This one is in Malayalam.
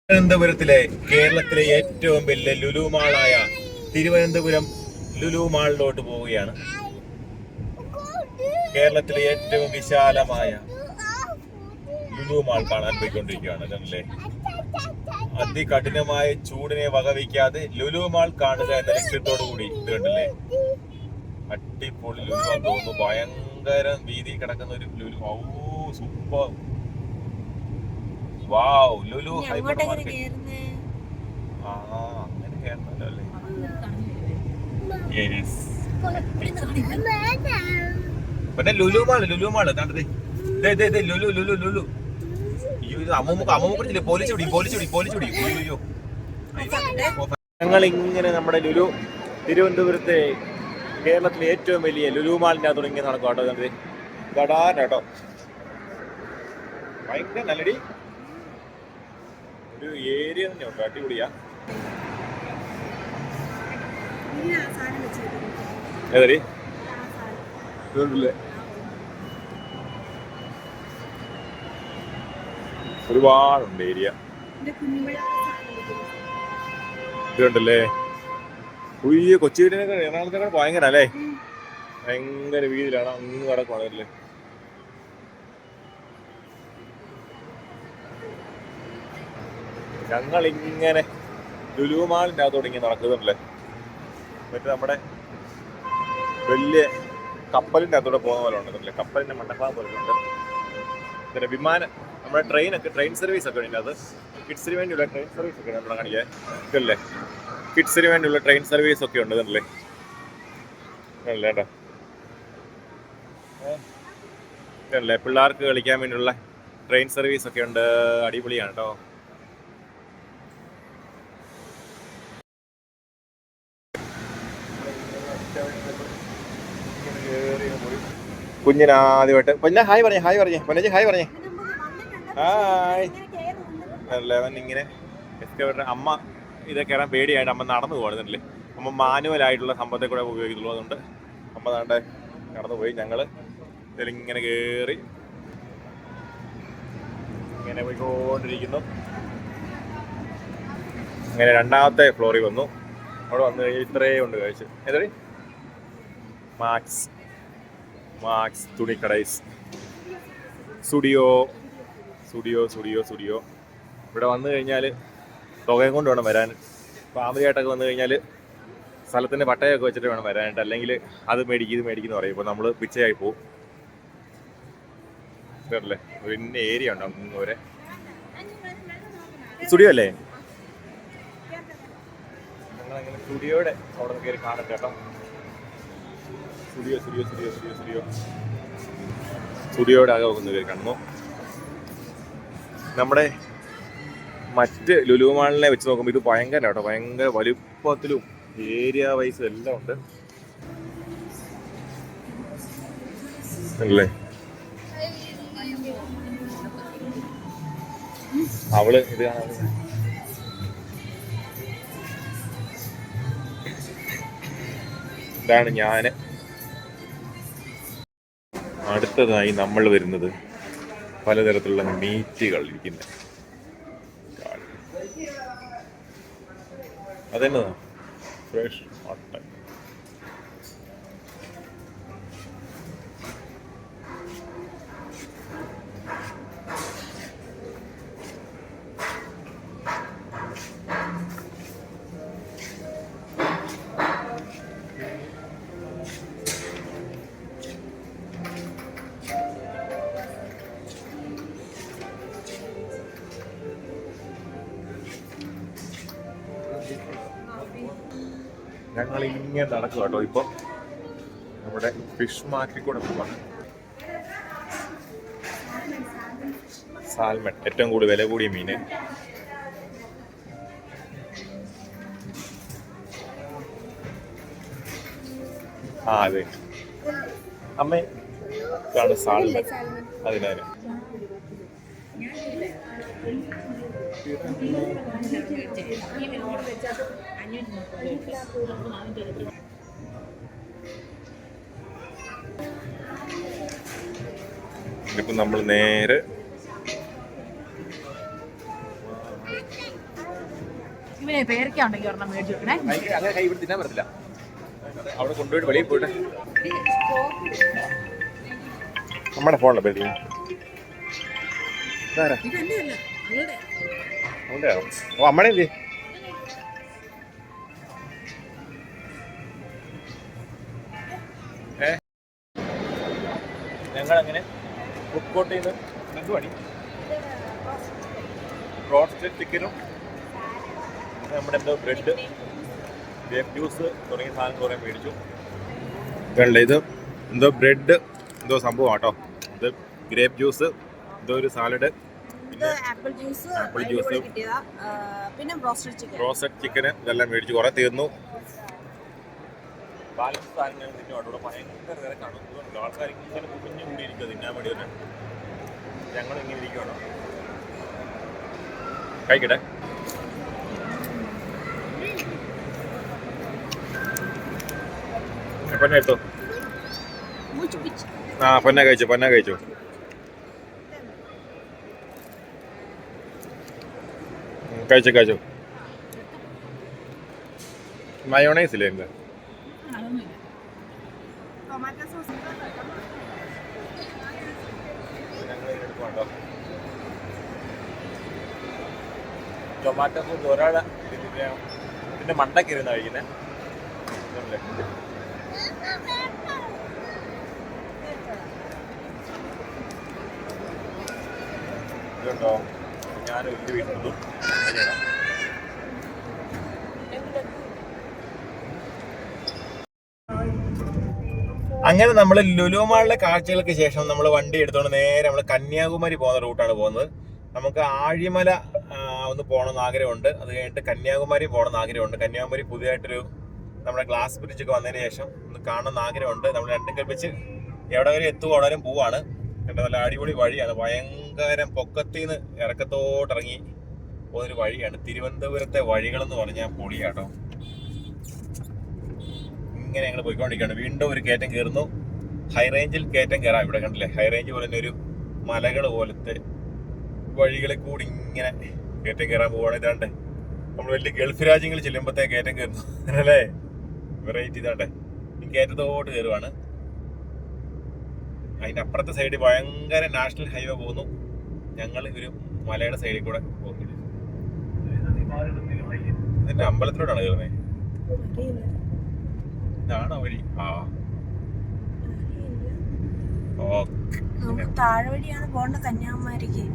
തിരുവനന്തപുരത്തിലെ കേരളത്തിലെ ഏറ്റവും വലിയ ലുലു മാളായ തിരുവനന്തപുരം ലുലു മാളിലോട്ട് പോവുകയാണ്. കേരളത്തിലെ ഏറ്റവും വിശാലമായ ലുലു മാൾ കാണാൻ പോയിക്കൊണ്ടിരിക്കുകയാണ് അല്ലേ. അതികഠിനമായ ചൂടിനെ വകവയ്ക്കാതെ ലുലു മാൾ കാണുക എന്ന ലക്ഷ്യത്തോടു കൂടി ഇത് കണ്ടല്ലേ. അടിപൊളി ലുലു ആണെന്ന് തോന്നുന്നു. ഭയങ്കര വീതി കിടക്കുന്ന ഒരു ലുലു. ഓ സൂപ്പർ. വാവ്, ലുലു ഹൈപ്പർ മാർക്കറ്റ്. അങ്ങനെ കേറണല്ലോ അല്ലേ. പിന്നെ ലുലു മാള് കണ്ടത്. ലുലു ലുലു ലുലു. അമ്മൂമ്മ പോലിച്ചുടി. ഞങ്ങൾ ഇങ്ങനെ നമ്മുടെ ലുലു തിരുവനന്തപുരത്തെ കേരളത്തിലെ ഏറ്റവും വലിയ ലുലു മാളിന്റെ അകത്തോടെ ഇങ്ങനെ നടക്കും കേട്ടോ. കണ്ടത് ഗടാനാട്ടോ. ഭയങ്കര നല്ലടി ഒരു ഏരിയ തന്നെ ഉണ്ട്. അടിപൊളിയാ. ഏതടി ഒരുപാടുണ്ട് ഏരിയ. ഇതുണ്ടല്ലേ. ഉയ്യ കൊച്ചിയിലൊക്കെ എറണാകുളത്തൊക്കെ ഭയങ്കര അല്ലേ. ഭയങ്കര വീതിയിലാണ്. അങ്ങ് കിടക്കുവാണല്ലേ. ഞങ്ങൾ ഇങ്ങനെ ലുലു മാളിൻ്റെ അകത്തോടെ ഇങ്ങനെ നടക്കുന്നുണ്ടല്ലേ. മറ്റേ നമ്മുടെ വലിയ കപ്പലിൻ്റെ അകത്തോടെ പോകുന്ന പോലെ ഉണ്ടല്ലേ. കപ്പലിൻ്റെ മണ്ടപ്പാൻ പോലെ ഉണ്ട്. പിന്നെ വിമാനം, നമ്മുടെ ട്രെയിൻ സർവീസ് ഒക്കെ ഉണ്ട്. അത് കിഡ്സിന് വേണ്ടിയുള്ള ട്രെയിൻ സർവീസ് ഒക്കെ നമ്മളെ കാണിക്കാൻ ഇതല്ലേ. കിഡ്സിന് വേണ്ടിയുള്ള ട്രെയിൻ സർവീസ് ഒക്കെ ഉണ്ട് ഇതല്ലേ. അല്ലേ കേട്ടോ. ഇതല്ലേ പിള്ളേർക്ക് കളിക്കാൻ വേണ്ടിയുള്ള ട്രെയിൻ സർവീസ് ഒക്കെ ഉണ്ട്. അടിപൊളിയാണ് കേട്ടോ. കുഞ്ഞിന് ആദ്യമായിട്ട് പൊന്നെ ഹായ് പറഞ്ഞേ പൊന്നേജി ഹായ് പറഞ്ഞേ. ഹായ് അല്ലേ. അവൻ ഇങ്ങനെ എക്സ്കവേറ്റർ അമ്മ ഇതൊക്കെ കയറാൻ പേടിയായിട്ട് അമ്മ നടന്നു പോകുന്നില്ലേ. അമ്മ മാനുവലായിട്ടുള്ള സംഭവത്തെ കൂടെ ഉപയോഗിക്കുന്നുള്ളൂ. അതുകൊണ്ട് അമ്മ താണ്ടെ നടന്നു പോയി. ഞങ്ങൾ ഇതിലിങ്ങനെ കയറി ഇങ്ങനെ പോയിക്കൊണ്ടിരിക്കുന്നു. അങ്ങനെ രണ്ടാമത്തെ ഫ്ലോറിൽ വന്നു. അവിടെ വന്നു കഴിഞ്ഞാൽ ഇത്രയും ഉണ്ട് കഴിച്ച്. ഏതാടി മാക്സ് തുണിക്കടൈസ് സ്റ്റുഡിയോ. ഇവിടെ വന്നു കഴിഞ്ഞാൽ തുകയും കൊണ്ട് വേണം വരാൻ. ഫാമിലിയായിട്ടൊക്കെ വന്നു കഴിഞ്ഞാൽ സ്ഥലത്തിൻ്റെ പട്ടയൊക്കെ വെച്ചിട്ട് വേണം വരാനായിട്ട്. അല്ലെങ്കിൽ അത് മേടിക്കും ഇത് മേടിക്കുന്നു പറയും. ഇപ്പോൾ നമ്മൾ പിച്ചയായി പോകും. ഇതല്ലേ ഒരു ഇന്ന ഏരിയ ഉണ്ടോ അങ്ങ് വരെ. സ്റ്റുഡിയോ അല്ലേ. ഞങ്ങളങ്ങനെ സ്റ്റുഡിയോയുടെ അവിടെ നിന്ന് കയറി കാണട്ടെ കേട്ടോ. സ്റ്റുഡിയോയുടെ ആകെ ഒന്ന് കയറി കാണുന്നു. നമ്മുടെ മറ്റ് ലുലു മാളിനെ വെച്ച് നോക്കുമ്പോൾ ഇത് ഭയങ്കര കേട്ടോ. ഭയങ്കര വലുപ്പത്തിലും ഏരിയ വൈസും എല്ലാം ഉണ്ട് അല്ലേ. അവള് ഇത് കാണാൻ ഇതാണ് ഞാൻ. അടുത്തതായി നമ്മൾ വരുന്നത് പലതരത്തിലുള്ള മീറ്റുകൾ ഇരിക്കുന്ന അതെന്നാ ഫ്രഷ് മട്ടൺ. ഞങ്ങൾ ഇങ്ങനെ നടക്കുക കേട്ടോ. ഇപ്പൊ നമ്മുടെ ഫിഷ് മാർക്കറ്റിൽ കൂടെ പോവാണ്. സാൽമൺ ഏറ്റവും കൂടുതൽ വില കൂടിയ മീന്. അതെ അമ്മേ ഇതാണ് സാൽമൺ. അതിനാണ് ഇപ്പം നമ്മൾ നേരെ ഇവനെ പേരൊക്കെ ഉണ്ടെങ്കിൽ ഒരെണ്ണം മേടിച്ചു വെക്കണേ. അങ്ങനെ കൈ ഇവിടെ തിന്നാൻ പറ്റില്ല. അവിടെ കൊണ്ടുപോയിട്ട് വെളിയിൽ പോയിട്ട് നമ്മുടെ ഫോണിലെ പേര് ഓ അമ്മടെ എന്ത് ഞങ്ങളങ്ങനെ ഫുഡ് കോർട്ടിൽ നിന്ന് എന്ത് പണി റോസ്റ്റഡ് ചിക്കനും നമ്മുടെ എന്തോ ബ്രെഡ് ഗ്രേപ്പ് ജ്യൂസ് തുടങ്ങിയ സാധനം കുറേ മേടിച്ചു. വേണ്ട ഇത് എന്തോ ബ്രെഡ് എന്തോ സംഭവം കേട്ടോ. ഇത് ഗ്രേപ്പ് ജ്യൂസ് എന്തോ ഒരു സാലഡ് ആപ്പിൾ ജ്യൂസ് പിന്നെ റോസ്റ്റഡ് ചിക്കന് ഇതെല്ലാം മേടിച്ചു. കുറേ തീർന്നു. ബാലൻസ് സാധനങ്ങൾ തിന്നുവാട്ടോ. ഇവിടെ ഭയങ്കര തിരക്കാണ്. ആൾക്കാർ ഇങ്ങനെ കുഞ്ഞു കൂടിയിരിക്കുക തിന്നാൻ വേണ്ടി തന്നെ. ഞങ്ങൾ ഇങ്ങനെ ഇരിക്കുകയാണോ കഴിക്കട്ടെ. പൊന്ന എടുത്തോ. ആ പൊന്ന കഴിച്ചു കഴിച്ചു. മയോണൈസ് ഇല്ലേ എന്താ ടൊമാറ്റോ സോസ് ഒരാളെ ഇതിന്റെ മണ്ടയ്ക്ക് ഇരുന്ന് കഴിക്കുന്നേ. ഇതുണ്ടോ ഞാൻ വലിയ വീട്ടിൽ അങ്ങനെ നമ്മൾ ലുലു മാളിലെ കാഴ്ചകൾക്ക് ശേഷം നമ്മൾ വണ്ടി എടുത്തുകൊണ്ട് നേരെ നമ്മൾ കന്യാകുമാരി പോകുന്ന റൂട്ടാണ് പോകുന്നത്. നമുക്ക് ആഴിമല ഒന്ന് പോകണമെന്ന് ആഗ്രഹമുണ്ട്. അത് കഴിഞ്ഞിട്ട് കന്യാകുമാരി പോകണമെന്ന് ആഗ്രഹമുണ്ട്. കന്യാകുമാരി പുതിയതായിട്ടൊരു നമ്മുടെ ഗ്ലാസ് ബ്രിഡ്ജൊക്കെ വന്നതിന് ശേഷം ഒന്ന് കാണണമെന്ന് ആഗ്രഹമുണ്ട്. നമ്മൾ രണ്ടും കൽപ്പിച്ച് എവിടെ വരെ എത്തുകയാണെങ്കിലും പോവാണ്. നല്ല അടിപൊളി വഴിയാണ്. ഭയങ്കര പൊക്കത്തിൽ നിന്ന് ഇറക്കത്തോട്ടിറങ്ങി പോകുന്നൊരു വഴിയാണ്. തിരുവനന്തപുരത്തെ വഴികളെന്ന് പറഞ്ഞാൽ പൊളിയാട്ടോ. ഇങ്ങനെ ഞങ്ങൾ പോയിക്കൊണ്ടിരിക്കുകയാണ്. വീണ്ടും ഒരു കയറ്റം കയറുന്നു. ഹൈ റേഞ്ചിൽ കയറ്റം കയറാം. ഇവിടെ കണ്ടില്ലേ, ഹൈ റേഞ്ച് പോലെ തന്നെ ഒരു മലകൾ പോലത്തെ വഴികളിൽ കൂടി ഇങ്ങനെ കയറ്റം കയറാൻ പോവുകയാണ്. ഇതാണ്ട് നമ്മൾ വലിയ ഗൾഫ് രാജ്യങ്ങളിൽ ചെല്ലുമ്പോഴത്തേ കയറ്റം കയറുന്നു അല്ലേ, വെറൈറ്റി. ഇതാണ്ട് ഈ കയറ്റത്തോട്ട് കയറുവാണ്. അതിൻ്റെ അപ്പുറത്തെ സൈഡിൽ ഭയങ്കര നാഷണൽ ഹൈവേ പോകുന്നു. ഞങ്ങൾ ഒരു മലയുടെ സൈഡിൽ കൂടെ പോകുന്നു. ഇതിന്റെ അമ്പലത്തിലൂടെയാണ് കയറുന്നത്. ഇതാണോ വഴി? ആ ഓക്കെ, താഴെ വഴിയാണ് പോകേണ്ട കന്യാകുമാരിക്ക്.